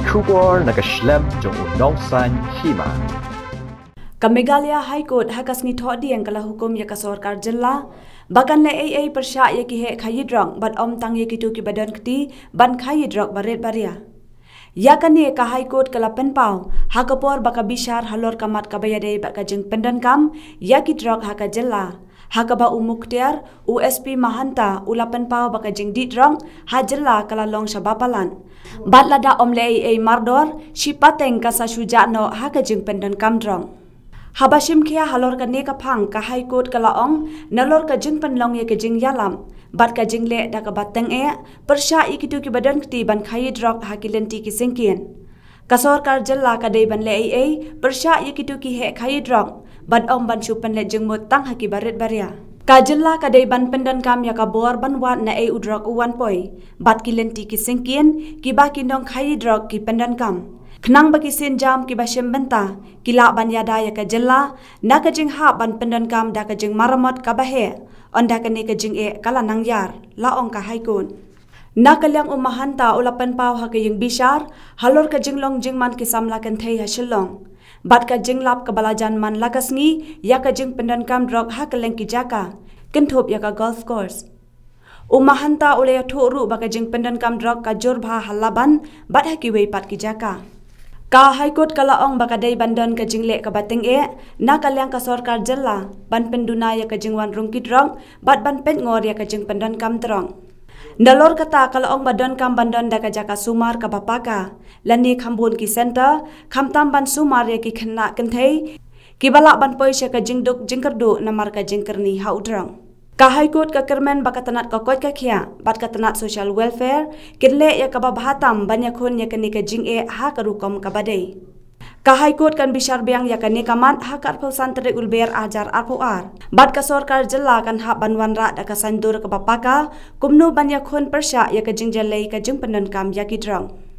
Kubor nakaslem jong unongsan hima. Meghalaya High Court hakas ni thodi ang kala hukum ya ka sarkar jilla bagan le AA persya ya ki he khayidrong bat om tang ye kitu ki badan kti ban khayidrok baret baria ya kani ka High Court kala penpau hakapor baka bishar halor kamat kabayade baka jeng pendan kam ya ki drok haka jilla hakaba umuktiar USP Mahanta ulapan pau baka jeng didrong hajilla kala long shabapalan batlada om le AA mardor shipateng kasa shujano haka jeng pendan kam drong Habashim kia halor ka ne ka phang ka High Court kala ong nalor ka jing panlong ye ka jing yalam bat ka jing le da ka bateng e persya ikitu ki badan kti ban khai drok hakilenti ki singkien ka sarkar jilla ka dei ban le ai persya ikitu ki he khai drok bat om ban chupan le jing mot tang haki baret baria ka jilla ka dei ban pendan kam ya ka bor ban wat na e udrok uwan poi bat kilenti ki singkien ki ba ki nong khai drok ki pendan kam Kenang bagi sinjam ki basyem benta kila ban yada ya ka jilla na ka jing ha ban pendan kam da ka jing maramot ka bahe on da ka ne ka jing e kala nang yar la ong ka High Court na kalyang umahanta ulapan pau ha ka jing bishar halor ka jing long jing man ki samla kan thei ha shillong bat ka jing lap ka balajan man lakas ngi ya ka jing pendan kam drok ha ka leng ki jaka kenthop ya ka golf course umahanta ule thoru baka jing pendan kam drok ka jor bha halaban bat ha ki wei pat ki jaka Ka High Court kala ong baka day bandon ka jingle ka bating e na kalyang ka sarkar jilla ban penduna ya ka jingwan rung kidrong bat ban pen ngor ya ka jing pendon kam trong Nalor kata kala ong badon kam bandon da ka jaka sumar ka bapaka lani khambun ki center khamtam ban sumar ya ki khenna kenthei ki bala ban poi se ka jingduk jingkardu namar ka jingkarni ha udrong Ka High Court ka kermen baka tanat ka kot ka khia bat ka tanat social welfare kinle ya ka bahatam banya khon ya kani ka jing e ha ka rukom ka badai Ka High Court kan bishar biang ya kani kamat ha ka arpau santre ulber ajar arpau ar bat ka sarkar jilla kan ha banwan ra da ka sandur ka bapaka kumnu banya khon persya ya ka jing jalai ka jing pendan kam ya ki drong